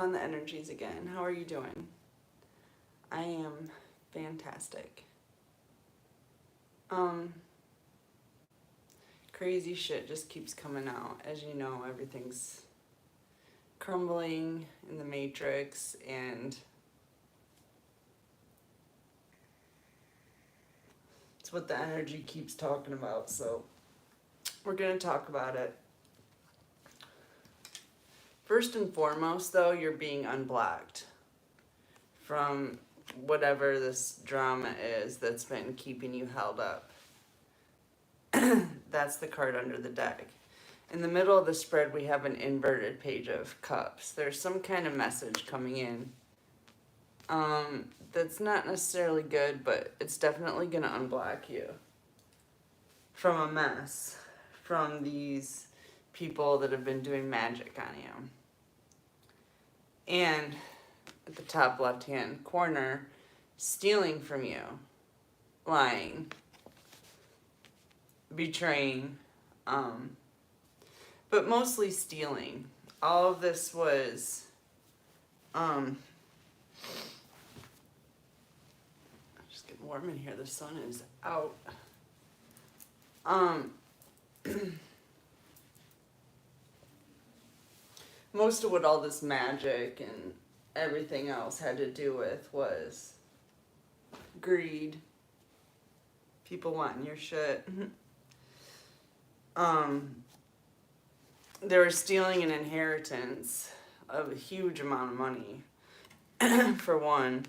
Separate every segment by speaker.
Speaker 1: on the energies again. How are you doing? I am fantastic. Crazy shit just keeps coming out. As you know, everything's crumbling in the matrix, and it's what the energy keeps talking about, so we're going to talk about it. First and foremost, though, you're being unblocked from whatever this drama is that's been keeping you held up. That's the card under the deck. In the middle of the spread, we have an inverted page of cups. There's some kind of message coming in that's not necessarily good, but it's definitely going to unblock you from a mess, from these people that have been doing magic on you. And at the top left-hand corner, stealing from you, lying, betraying, but mostly stealing. All of this was, just getting warm in here. The sun is out. Most of what all this magic and everything else had to do with was greed. People wanting your shit. They were stealing an inheritance of a huge amount of money, for one.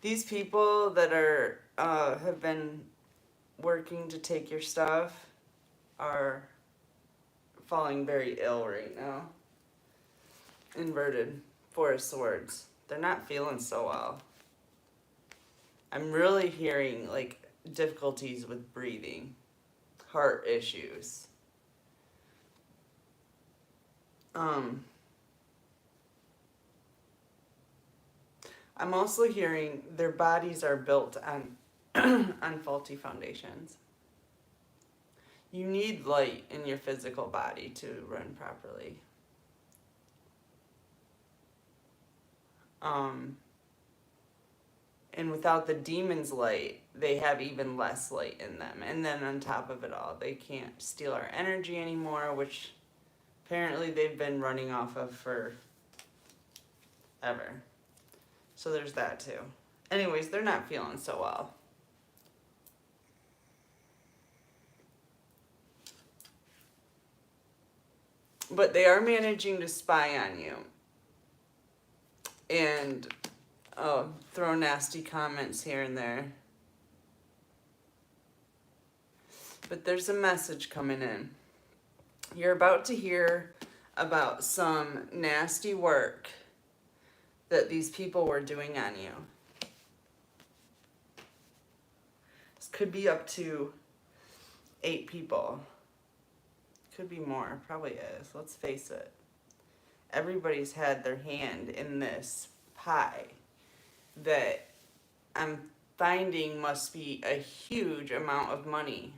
Speaker 1: These people that are have been working to take your stuff are falling very ill right now. Inverted Four of Swords. They're not feeling so well. I'm really hearing like difficulties with breathing, heart issues. I'm also hearing their bodies are built on on faulty foundations. You need light in your physical body to run properly. And without the demon's light, they have even less light in them. And then on top of it all, they can't steal our energy anymore, which apparently they've been running off of for ever. So there's that too. Anyways, they're not feeling so well. But they are managing to spy on you. And throw nasty comments here and there. But there's a message coming in. You're about to hear about some nasty work that these people were doing on you. This could be up to 8 people. Could be more, probably is. Let's face it. Everybody's had their hand in this pie that I'm finding must be a huge amount of money.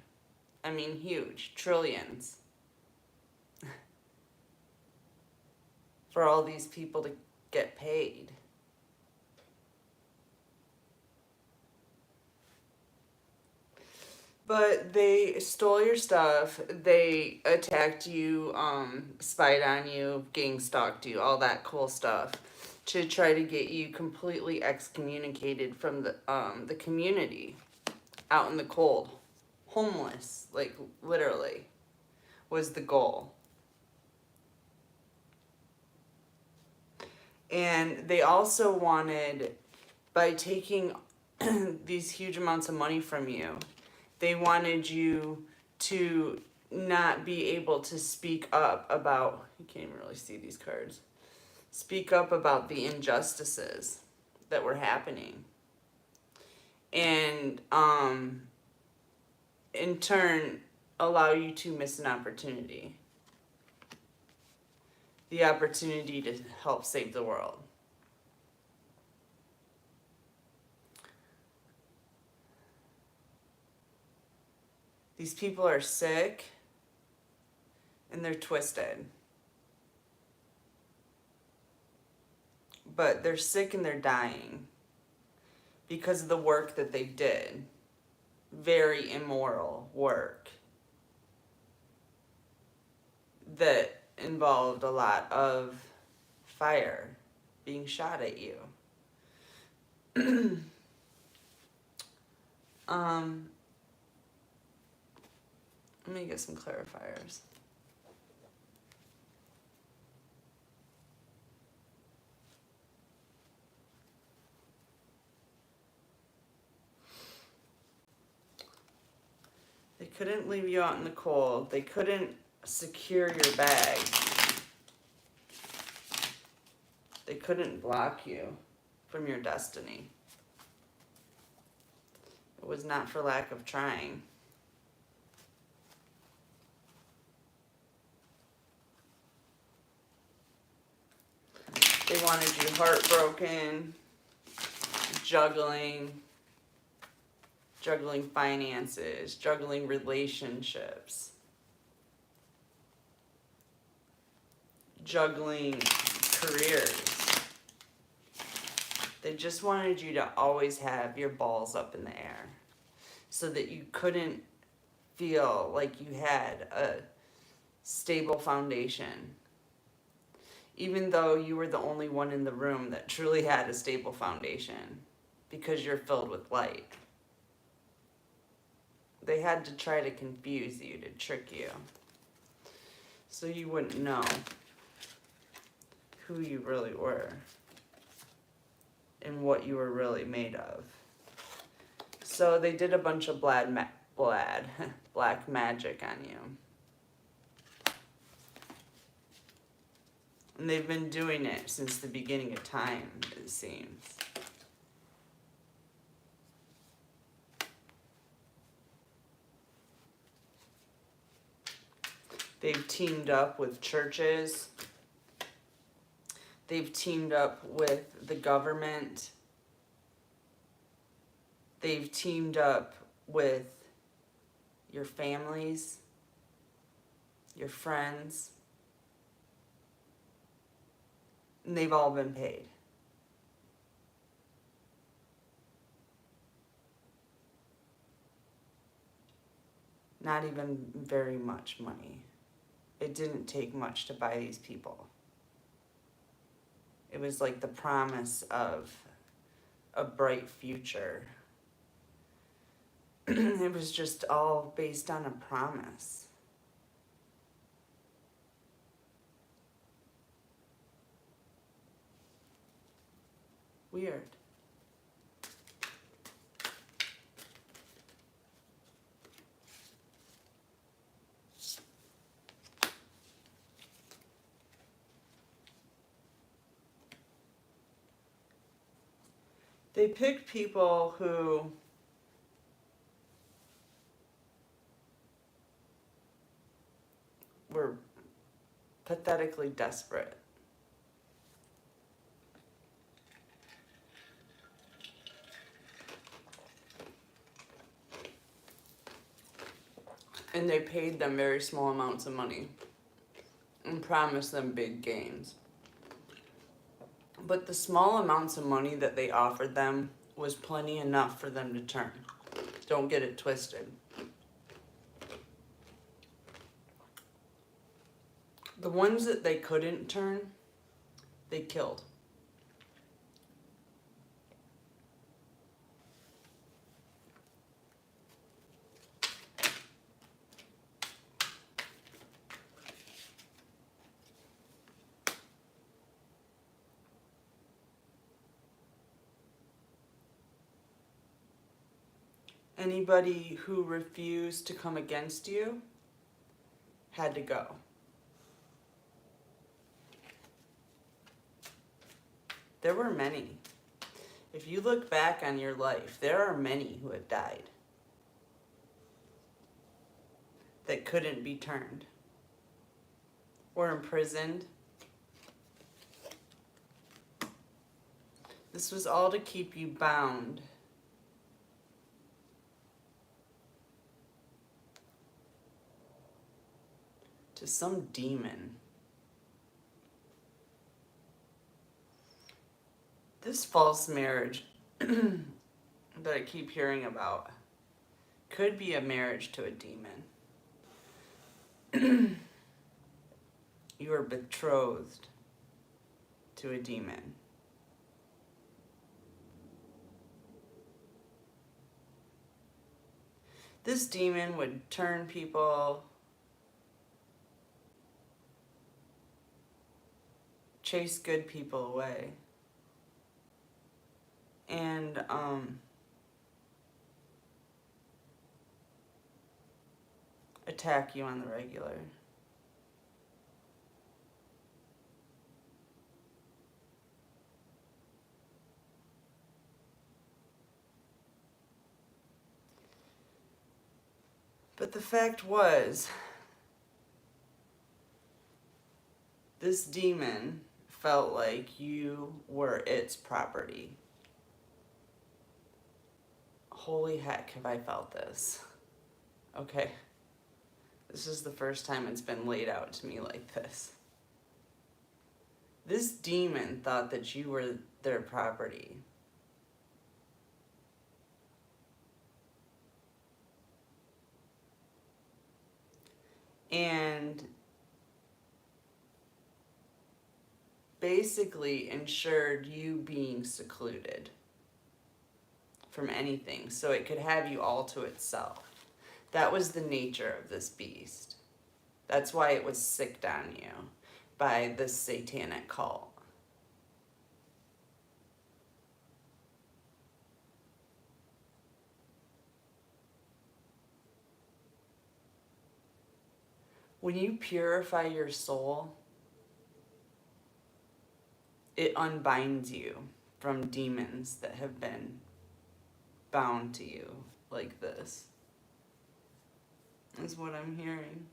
Speaker 1: I mean, huge. Trillions. For all these people to get paid. But they stole your stuff, they attacked you, spied on you, gang stalked you, all that cool stuff, to try to get you completely excommunicated from the community, out in the cold, homeless, like literally, was the goal. And they also wanted, by taking these huge amounts of money from you, they wanted you to not be able to speak up about, you can't even really see these cards, speak up about the injustices that were happening. And in turn, allow you to miss an opportunity. The opportunity to help save the world. These people are sick and they're twisted. but they're sick and they're dying because of the work that they did. Very immoral work that involved a lot of fire being shot at you. Let me get some clarifiers. They couldn't leave you out in the cold. They couldn't secure your bag. They couldn't block you from your destiny. It was not for lack of trying. They wanted you heartbroken, juggling finances, juggling relationships, juggling careers. They just wanted you to always have your balls up in the air so that you couldn't feel like you had a stable foundation, even though you were the only one in the room that truly had a stable foundation because you're filled with light. They had to try to confuse you, to trick you, so you wouldn't know who you really were and what you were really made of. So they did a bunch of black magic on you. And they've been doing it since the beginning of time, it seems. They've teamed up with churches. They've teamed up with the government. They've teamed up with your families, your friends. And they've all been paid. Not even very much money. It didn't take much to buy these people. It was like the promise of a bright future. It was just all based on a promise. Weird. They picked people who were pathetically desperate. And they paid them very small amounts of money and promised them big gains. But the small amounts of money that they offered them was plenty enough for them to turn. Don't get it twisted. The ones that they couldn't turn, they killed. Anybody who refused to come against you had to go. There were many. If you look back on your life, there are many who have died that couldn't be turned or imprisoned. This was all to keep you bound. To some demon. This false marriage that I keep hearing about could be a marriage to a demon. You are betrothed to a demon. This demon would turn people, chase good people away, and attack you on the regular. But the fact was, this demon felt like you were its property. Holy heck, have I felt this. Okay. This is the first time it's been laid out to me like this. This demon thought that you were their property. And basically ensured you being secluded from anything, so it could have you all to itself. That was the nature of this beast. That's why it was sicked on you by this satanic cult. When you purify your soul, it unbinds you from demons that have been bound to you like this, is what I'm hearing.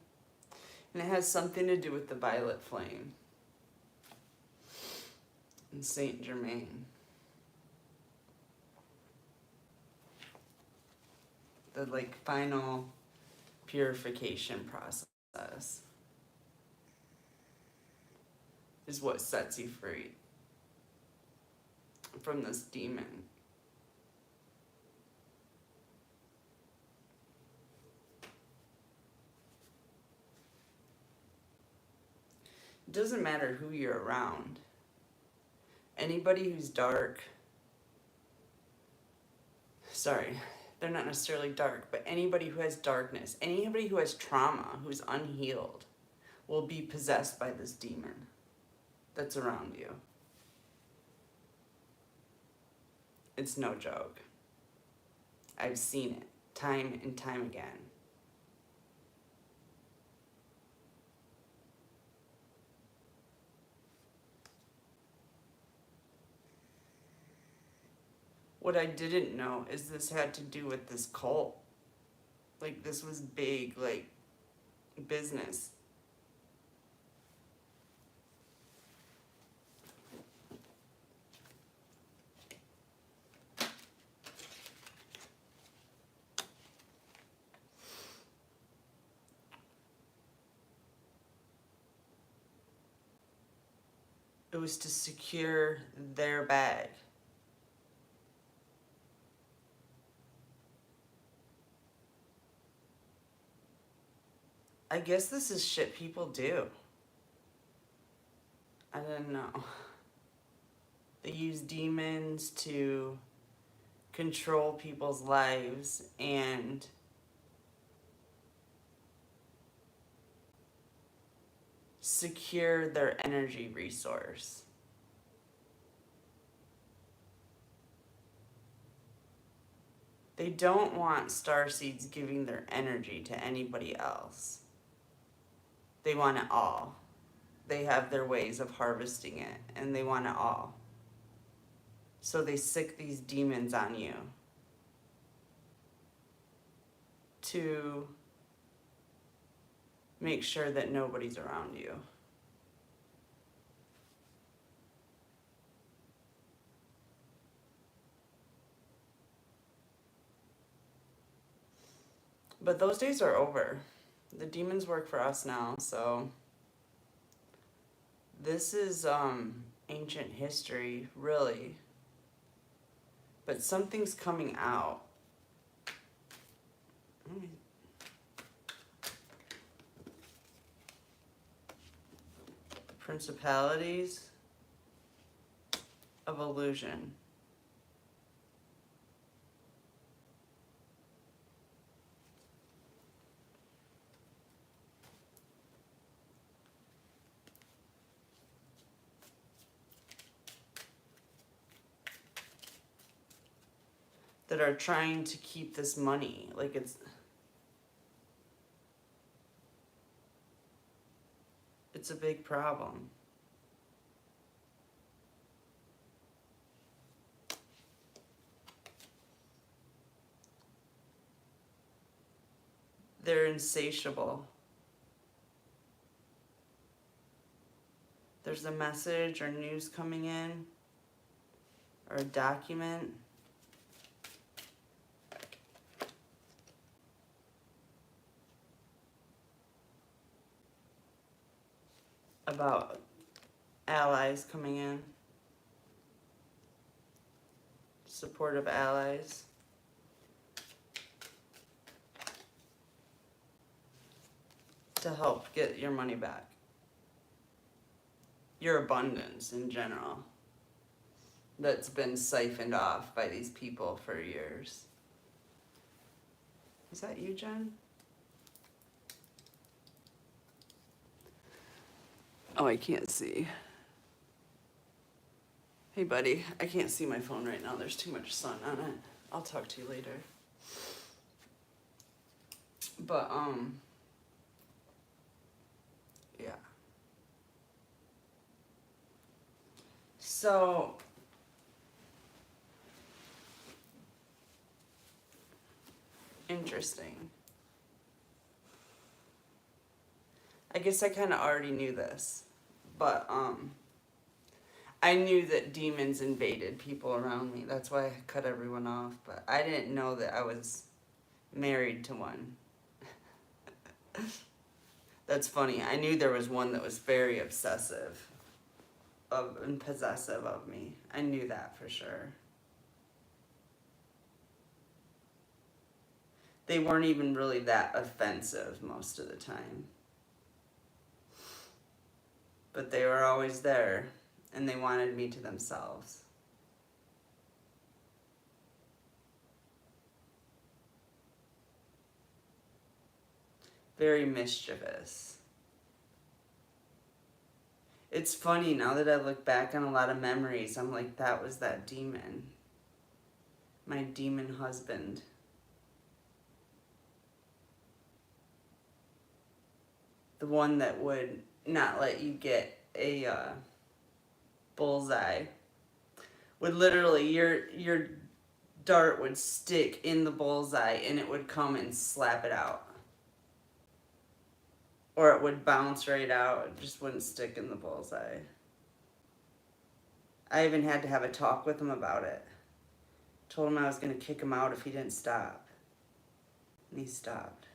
Speaker 1: And it has something to do with the violet flame and Saint Germain. The final purification process is what sets you free from this demon. It doesn't matter who you're around. Anybody who's dark, they're not necessarily dark, but anybody who has darkness, anybody who has trauma, who's unhealed, will be possessed by this demon that's around you. It's no joke. I've seen it time and time again. What I didn't know is this had to do with this cult. This was big, business. It was to secure their bag. I guess this is shit people do. I don't know. They use demons to control people's lives and secure their energy resource. They don't want starseeds giving their energy to anybody else. They want it all. They have their ways of harvesting it, and they want it all. So they sick these demons on you to make sure that nobody's around you. But those days are over. The demons work for us now, so this is ancient history, really. But something's coming out. Principalities of illusion. That are trying to keep this money. Like it's a big problem. They're insatiable. There's a message or news coming in, or a document. About allies coming in. Supportive allies. To help get your money back. Your abundance in general. That's been siphoned off by these people for years. Is that you, Jen? Oh, I can't see. Hey, buddy, I can't see my phone right now. There's too much sun on it. I'll talk to you later. But, yeah. So, interesting. I guess I kind of already knew this, but, I knew that demons invaded people around me. That's why I cut everyone off, but I didn't know that I was married to one. That's funny. I knew there was one that was very obsessive and possessive of me. I knew that for sure. They weren't even really that offensive most of the time. But they were always there, and they wanted me to themselves. Very mischievous. It's funny, now that I look back on a lot of memories, I'm like, that was that demon. My demon husband. The one that would not let you get a bullseye. Would literally, your dart would stick in the bullseye and it would come and slap it out. Or it would bounce right out. It just wouldn't stick in the bullseye. I even had to have a talk with him about it. Told him I was going to kick him out if he didn't stop. And he stopped.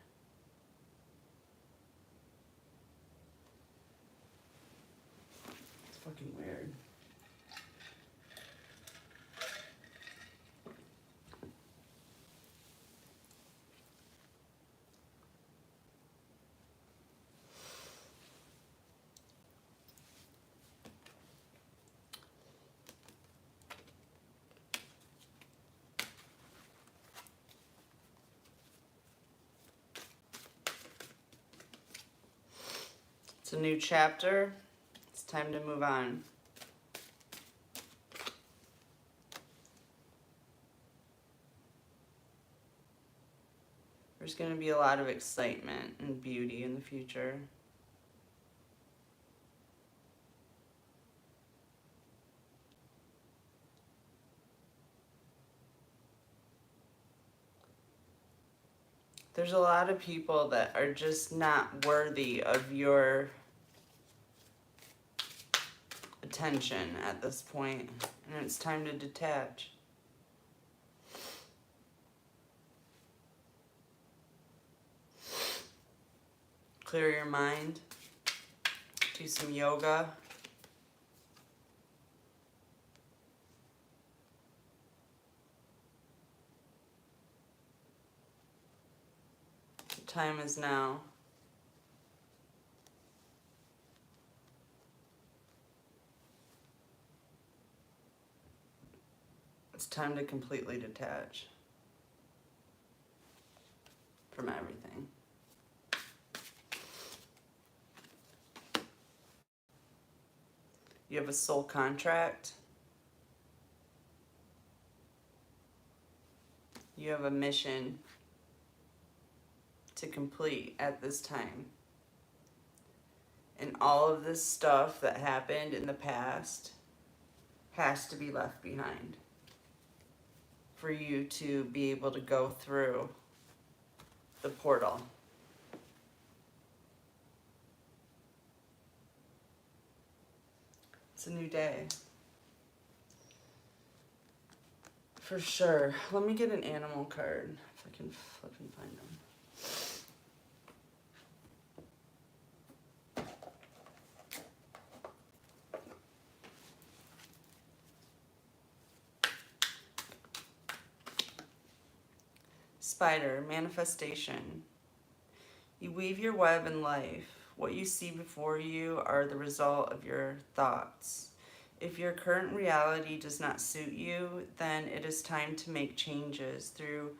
Speaker 1: It's fucking weird. It's a new chapter. It's time to move on. There's going to be a lot of excitement and beauty in the future. There's a lot of people that are just not worthy of your attention at this point, and it's time to detach. Clear your mind. Do some yoga. time is now. It's time to completely detach from everything. You have a soul contract. You have a mission to complete at this time. And all of this stuff that happened in the past has to be left behind for you to be able to go through the portal. It's a new day. For sure. Let me get an animal card if I can flip and find them. Spider, manifestation. You weave your web in life. What you see before you are the result of your thoughts. If your current reality does not suit you, then it is time to make changes through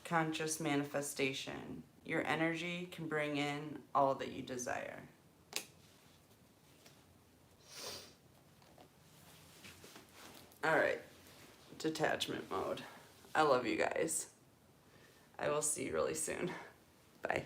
Speaker 1: conscious manifestation. Your energy can bring in all that you desire. All right, detachment mode. I love you guys. I will see you really soon. Bye.